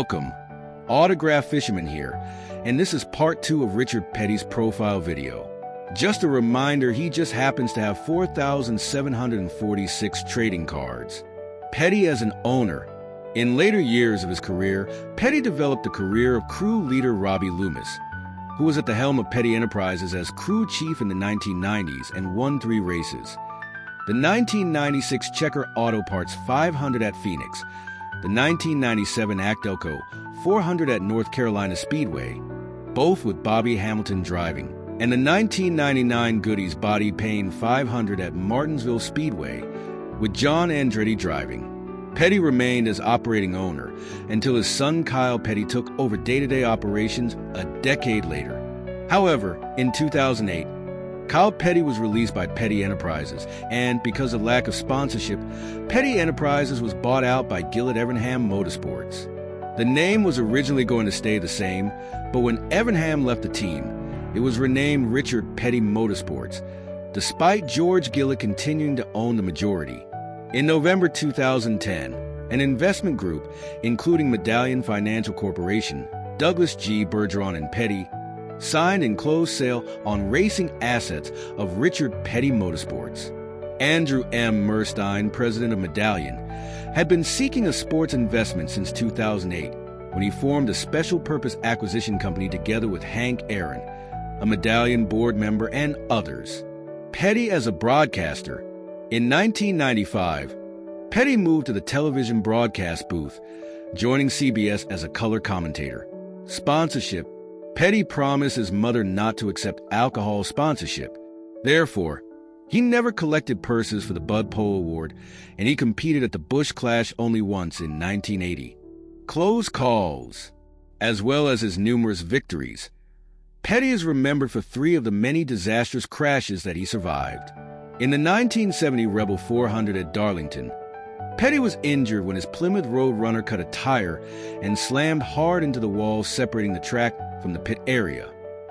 Welcome, Autograph Fisherman here, and this is part 2 of Richard Petty's profile video. Just a reminder, he just happens to have 4,746 trading cards. Petty as an owner. In later years of his career, Petty developed the career of crew leader Robbie Loomis, who was at the helm of Petty Enterprises as crew chief in the 1990s and won 3 races. The 1996 Checker Auto Parts 500 at Phoenix, the 1997 Actelco 400 at North Carolina Speedway, both with Bobby Hamilton driving, and the 1999 Goodies Body Pain 500 at Martinsville Speedway, with John Andretti driving. Petty remained as operating owner until his son Kyle Petty took over day-to-day operations a decade later. However, in 2008, Kyle Petty was released by Petty Enterprises, and because of lack of sponsorship, Petty Enterprises was bought out by Gillett Evernham Motorsports. The name was originally going to stay the same, but when Evernham left the team, it was renamed Richard Petty Motorsports, despite George Gillett continuing to own the majority. In November 2010, an investment group, including Medallion Financial Corporation, Douglas G. Bergeron and Petty, signed and closed sale on racing assets of Richard Petty Motorsports. Andrew M. Murstein, president of Medallion, had been seeking a sports investment since 2008 when he formed a special-purpose acquisition company together with Hank Aaron, a Medallion board member, and others. Petty as a broadcaster. In 1995, Petty moved to the television broadcast booth, joining CBS as a color commentator. Sponsorship. Petty promised his mother not to accept alcohol sponsorship. Therefore, he never collected purses for the Bud Pole Award, and he competed at the Busch Clash only once in 1980. Close calls. As well as his numerous victories, Petty is remembered for 3 of the many disastrous crashes that he survived. In the 1970 Rebel 400 at Darlington, Petty was injured when his Plymouth Roadrunner cut a tire and slammed hard into the wall separating the track from the pit area.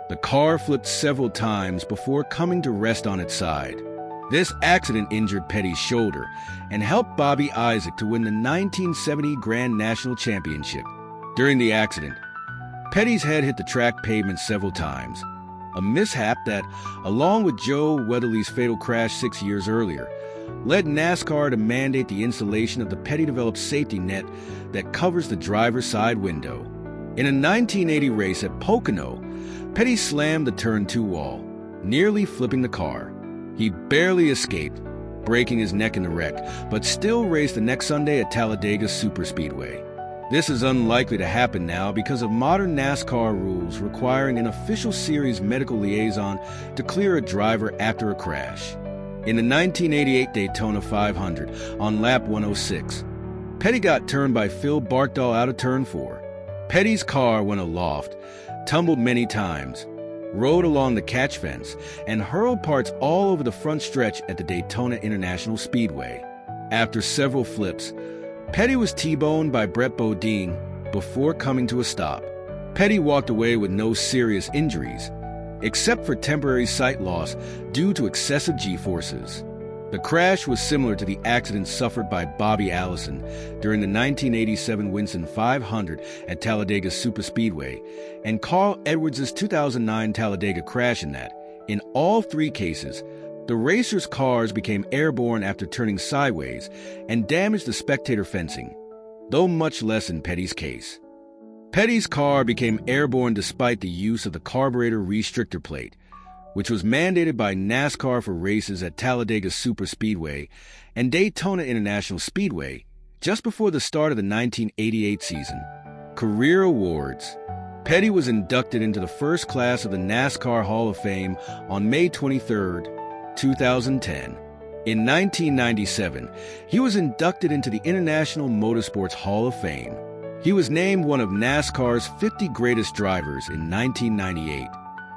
The car flipped several times before coming to rest on its side. This accident injured Petty's shoulder and helped Bobby Isaac to win the 1970 Grand National Championship. During the accident, Petty's head hit the track pavement several times, a mishap that, along with Joe Weatherly's fatal crash 6 years earlier, led NASCAR to mandate the installation of the Petty-developed safety net that covers the driver's side window. In a 1980 race at Pocono, Petty slammed the turn 2 wall, nearly flipping the car. He barely escaped, breaking his neck in the wreck, but still raced the next Sunday at Talladega Superspeedway. This is unlikely to happen now because of modern NASCAR rules requiring an official series medical liaison to clear a driver after a crash. In the 1988 Daytona 500 on lap 106, Petty got turned by Phil Bartdahl out of turn 4. Petty's car went aloft, tumbled many times, rode along the catch fence, and hurled parts all over the front stretch at the Daytona International Speedway. After several flips, Petty was T-boned by Brett Bodine before coming to a stop. Petty walked away with no serious injuries, except for temporary sight loss due to excessive G-forces. The crash was similar to the accident suffered by Bobby Allison during the 1987 Winston 500 at Talladega Superspeedway and Carl Edwards' 2009 Talladega crash in that, in all 3 cases, the racers' cars became airborne after turning sideways and damaged the spectator fencing, though much less in Petty's case. Petty's car became airborne despite the use of the carburetor restrictor plate, which was mandated by NASCAR for races at Talladega Superspeedway and Daytona International Speedway just before the start of the 1988 season. Career awards. Petty was inducted into the first class of the NASCAR Hall of Fame on May 23, 2010. In 1997, he was inducted into the International Motorsports Hall of Fame. He was named one of NASCAR's 50 greatest drivers in 1998.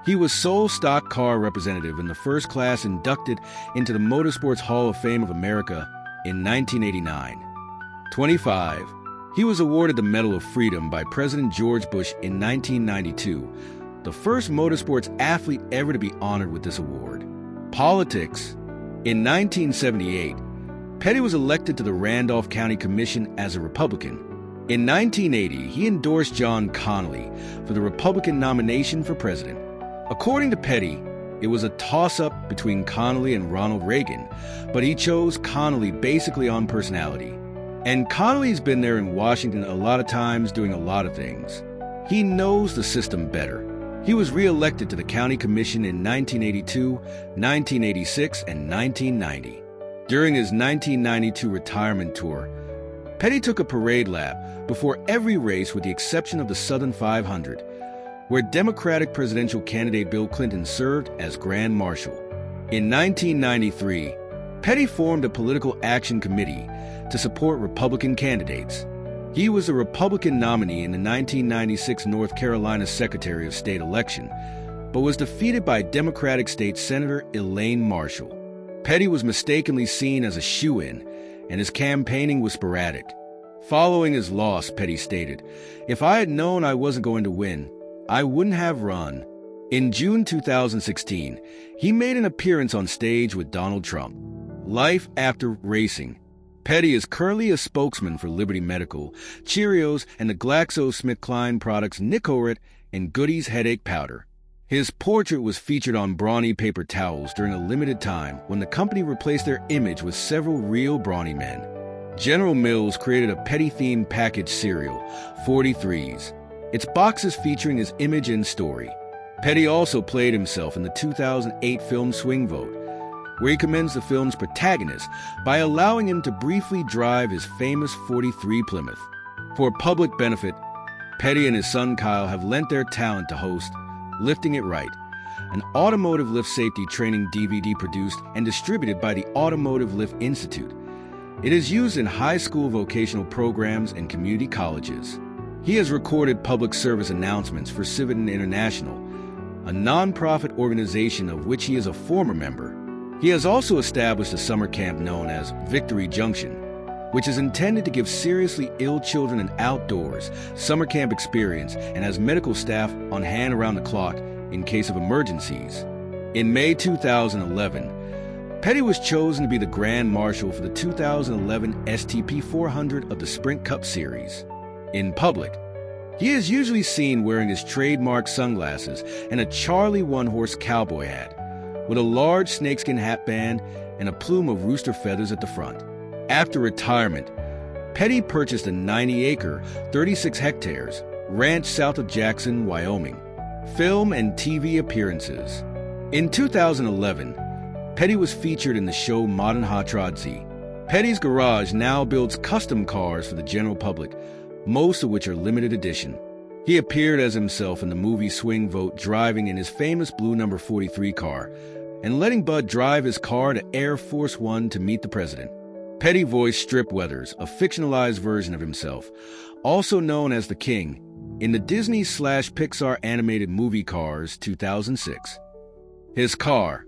He was sole stock car representative in the first class inducted into the Motorsports Hall of Fame of America in 1989. 25. He was awarded the Medal of Freedom by President George Bush in 1992, the first motorsports athlete ever to be honored with this award. Politics. In 1978, Petty was elected to the Randolph County Commission as a Republican. In 1980, he endorsed John Connally for the Republican nomination for president. According to Petty, it was a toss-up between Connally and Ronald Reagan, but he chose Connally basically on personality. And Connally's been there in Washington a lot of times doing a lot of things. He knows the system better. He was re-elected to the county commission in 1982, 1986, and 1990. During his 1992 retirement tour, Petty took a parade lap before every race with the exception of the Southern 500, where Democratic presidential candidate Bill Clinton served as Grand Marshal. In 1993, Petty formed a political action committee to support Republican candidates. He was a Republican nominee in the 1996 North Carolina Secretary of State election, but was defeated by Democratic State Senator Elaine Marshall. Petty was mistakenly seen as a shoo-in, and his campaigning was sporadic. Following his loss, Petty stated, "If I had known I wasn't going to win, I wouldn't have run." In June 2016, he made an appearance on stage with Donald Trump. Life after racing. Petty is currently a spokesman for Liberty Medical, Cheerios, and the GlaxoSmithKline products Nicorette and Goody's headache powder. His portrait was featured on Brawny paper towels during a limited time when the company replaced their image with several real brawny men. General Mills created a Petty-themed packaged cereal, 43s. Its boxes featuring his image and story. Petty also played himself in the 2008 film Swing Vote, where he commends the film's protagonist by allowing him to briefly drive his famous 43 Plymouth. For public benefit, Petty and his son Kyle have lent their talent to host Lifting It Right, an automotive lift safety training DVD produced and distributed by the Automotive Lift Institute. It is used in high school vocational programs and community colleges. He has recorded public service announcements for Civitan International, a nonprofit organization of which he is a former member. He has also established a summer camp known as Victory Junction, which is intended to give seriously ill children an outdoors summer camp experience and has medical staff on hand around the clock in case of emergencies. In May 2011, Petty was chosen to be the Grand Marshal for the 2011 STP 400 of the Sprint Cup Series. In public, he is usually seen wearing his trademark sunglasses and a Charlie one-horse cowboy hat, with a large snakeskin hat band and a plume of rooster feathers at the front. After retirement, Petty purchased a 90-acre, 36 hectares ranch south of Jackson, Wyoming. Film and TV appearances. In 2011, Petty was featured in the show Modern Hot Rod Z. Petty's garage now builds custom cars for the general public, most of which are limited edition. He appeared as himself in the movie Swing Vote, driving in his famous blue number 43 car and letting Bud drive his car to Air Force One to meet the president. Petty voiced Strip Weathers, a fictionalized version of himself, also known as the King, in the Disney/Pixar animated movie Cars 2006. His car,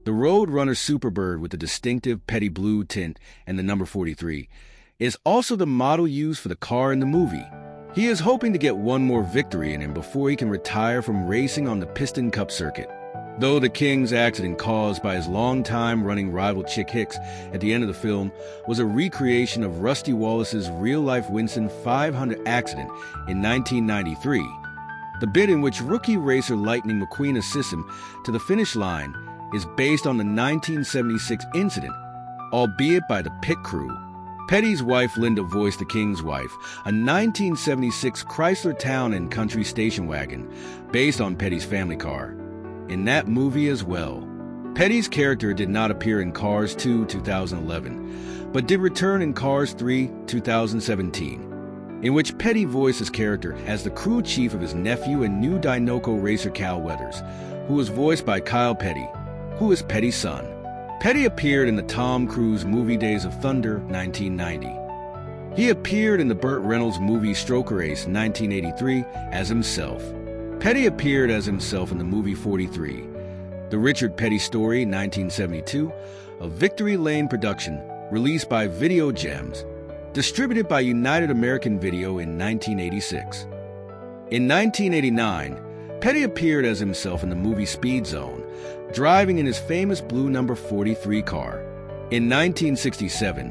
the Roadrunner Superbird with the distinctive Petty blue tint and the number 43, is also the model used for the car in the movie. He is hoping to get one more victory in him before he can retire from racing on the Piston Cup circuit. Though the King's accident caused by his longtime running rival Chick Hicks at the end of the film was a recreation of Rusty Wallace's real-life Winston 500 accident in 1993, the bit in which rookie racer Lightning McQueen assists him to the finish line is based on the 1976 incident, albeit by the pit crew. Petty's wife Linda voiced the King's wife, a 1976 Chrysler Town and Country station wagon based on Petty's family car, in that movie as well. Petty's character did not appear in Cars 2 2011, but did return in Cars 3 2017, in which Petty voiced his character as the crew chief of his nephew and new Dinoco racer Cal Weathers, who was voiced by Kyle Petty, who is Petty's son. Petty appeared in the Tom Cruise movie Days of Thunder 1990. He appeared in the Burt Reynolds movie Stroker Ace 1983 as himself. Petty appeared as himself in the movie 43, The Richard Petty Story 1972, a Victory Lane production released by Video Gems, distributed by United American Video in 1986. In 1989, Petty appeared as himself in the movie Speed Zone, driving in his famous blue number 43 car. In 1967,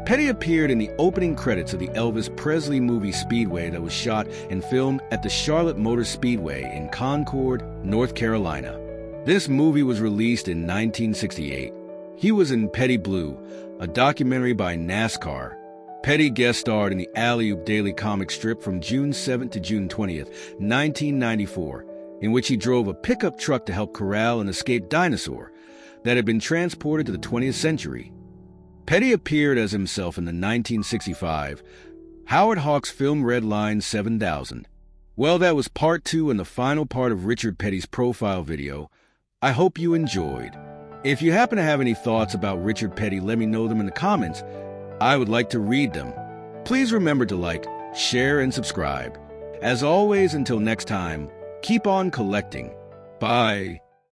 Petty appeared in the opening credits of the Elvis Presley movie Speedway that was shot and filmed at the Charlotte Motor Speedway in Concord, North Carolina. This movie was released in 1968. He was in Petty Blue, a documentary by NASCAR. Petty guest starred in the Alley-Oop Daily comic strip from June 7th to June 20th, 1994, in which he drove a pickup truck to help corral an escaped dinosaur that had been transported to the 20th century. Petty appeared as himself in the 1965 Howard Hawks film Red Line 7000. Well, that was part 2 and the final part of Richard Petty's profile video. I hope you enjoyed. If you happen to have any thoughts about Richard Petty, let me know them in the comments. I would like to read them. Please remember to like, share, and subscribe. As always, until next time, keep on collecting. Bye.